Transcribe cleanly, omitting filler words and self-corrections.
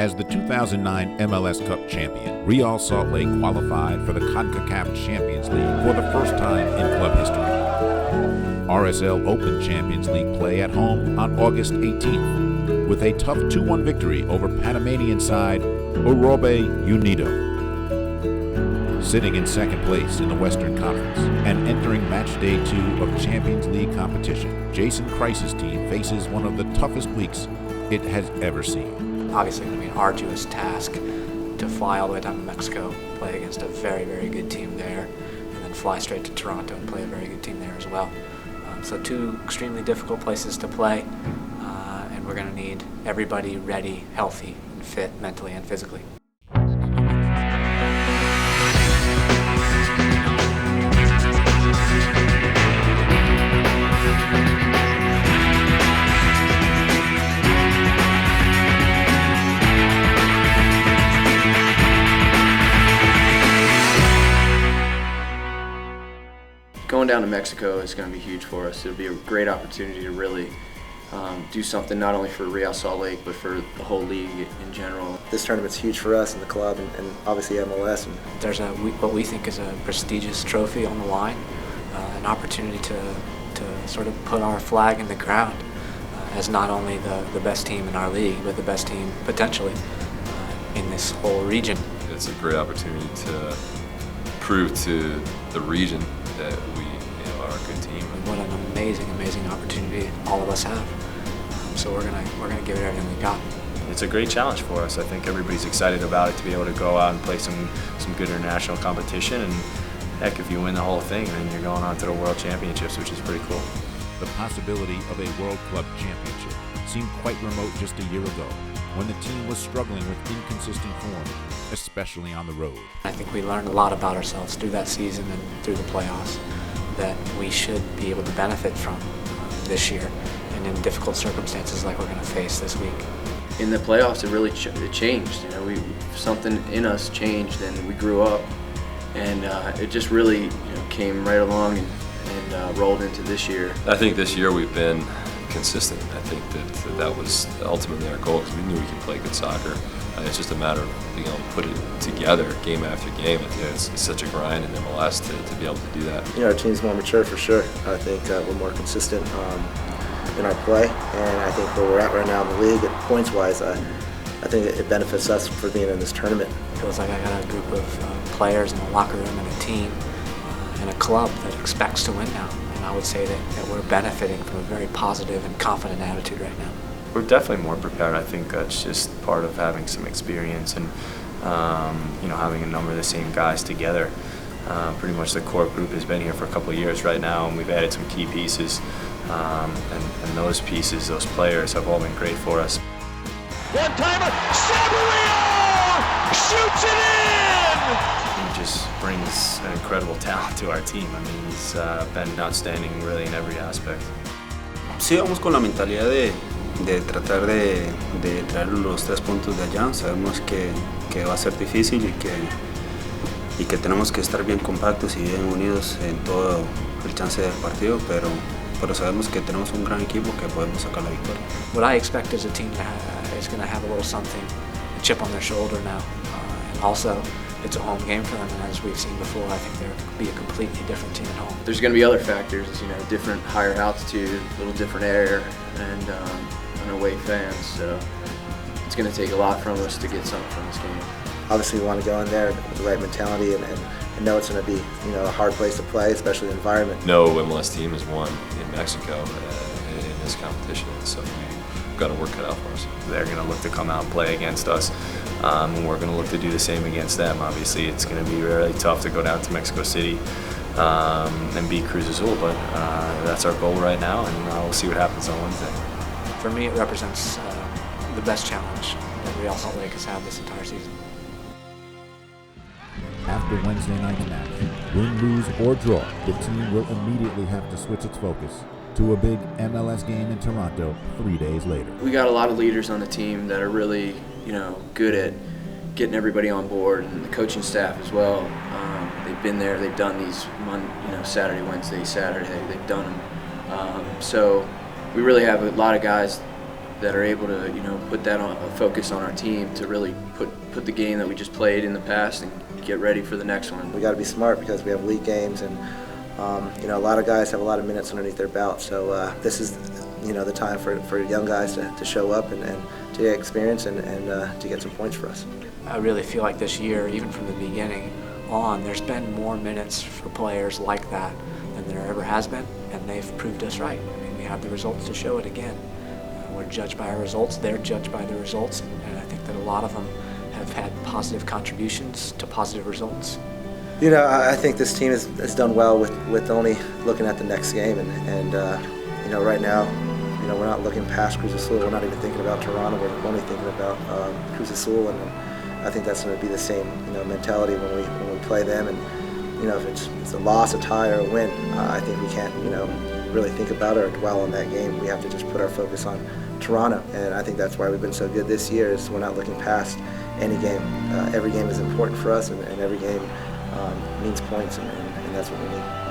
As the 2009 MLS Cup champion, Real Salt Lake qualified for the CONCACAF Champions League for the first time in club history. RSL Open Champions League play at home on August 18th with a tough 2-1 victory over Panamanian side Orobe Unido. Sitting in second place in the Western Conference and entering match day 2 of Champions League competition, Jason Kreis's team faces one of the toughest weeks it has ever seen. Obviously, it's going to be an arduous task to fly all the way down to Mexico, play against a very, very good team there, and then fly straight to Toronto and play a very good team there as well. So 2 extremely difficult places to play, and we're going to need everybody ready, healthy, and fit mentally and physically. Going down to Mexico is going to be huge for us. It'll be a great opportunity to really do something not only for Real Salt Lake, but for the whole league in general. This tournament's huge for us and the club, and obviously MLS. There's what we think is a prestigious trophy on the line, an opportunity to sort of put our flag in the ground as not only the best team in our league, but the best team potentially in this whole region. It's a great opportunity to prove to the region that we are a good team. What an amazing opportunity all of us have. So we're gonna give it everything we got. It's a great challenge for us. I think everybody's excited about it, to be able to go out and play some good international competition. And heck, if you win the whole thing, then you're going on to the World Championships, which is pretty cool. The possibility of a World Club Championship seemed quite remote just a year ago, when the team was struggling with inconsistent form, especially on the road. I think we learned a lot about ourselves through that season and through the playoffs that we should be able to benefit from this year and in difficult circumstances like we're going to face this week. In the playoffs, it really changed. Something in us changed, and we grew up, and it just really came right along and rolled into this year. I think this year we've been consistent. I think that was ultimately our goal, because we knew we could play good soccer. It's just a matter of being able to put it together game after game. It's such a grind in MLS to be able to do that. Our team's more mature for sure. I think we're more consistent in our play, and I think where we're at right now in the league, points-wise, I think it benefits us for being in this tournament. It feels like I got a group of players in the locker room and a team and a club that expects to win now. And I would say that we're benefiting from a very positive and confident attitude right now. We're definitely more prepared. I think that's just part of having some experience and having a number of the same guys together. Pretty much the core group has been here for a couple of years right now, and we've added some key pieces. And those pieces, those players, have all been great for us. One-timer, Samuel shoots it in! He just brings an incredible talent to our team. I mean, he's been outstanding really in every aspect. Sí, vamos con la mentalidad de tratar de traer los 3 puntos de allá. Sabemos que va a ser difícil y que tenemos que estar bien compactos y bien unidos en todo el chance del partido, pero sabemos que tenemos un gran equipo que podemos sacar la victoria. What I expect is a team is going to have a little something, a chip on their shoulder now, and also it's a home game for them, and as we've seen before, I think they're going to be a completely different team at home. There's going to be other factors, different higher altitude, a little different air, and away fans. So it's going to take a lot from us to get something from this game. Obviously, we want to go in there with the right mentality and know it's going to be a hard place to play, especially the environment. No MLS team has won in Mexico in this competition, so we've got to work cut out for us. They're going to look to come out and play against us, and we're going to look to do the same against them. Obviously, it's going to be really tough to go down to Mexico City and beat Cruz Azul, but that's our goal right now, and we'll see what happens on Wednesday. For me, it represents the best challenge that Real Salt Lake has had this entire season. After Wednesday night's match, win, lose, or draw, the team will immediately have to switch its focus to a big MLS game in Toronto 3 days later. We got a lot of leaders on the team that are really, good at getting everybody on board, and the coaching staff as well. They've been there, they've done these, Saturday, Wednesday, Saturday, they've done them. So we really have a lot of guys that are able to, you know, put that on focus on our team to really put the game that we just played in the past and get ready for the next one. We got to be smart because we have league games, and you know, a lot of guys have a lot of minutes underneath their belt. So this is, you know, the time for young guys to show up and to get experience and to get some points for us. I really feel like this year, even from the beginning on, there's been more minutes for players like that than there ever has been, and they've proved us right. I mean, we have the results to show it again. We're judged by our results, they're judged by the results, and I think that a lot of them have had positive contributions to positive results. You know, I think this team has done well with only looking at the next game, and you know, right now, you know, we're not looking past Cruz Azul. We're not even thinking about Toronto. We're only thinking about Cruz Azul, and I think that's going to be the same, you know, mentality when we play them. And you know, if it's a loss, a tie, or a win, I think we can't, you know, really think about it or dwell on that game. We have to just put our focus on Toronto, and I think that's why we've been so good this year. Is we're not looking past any game. Every game is important for us, and every game means points, and that's what we need.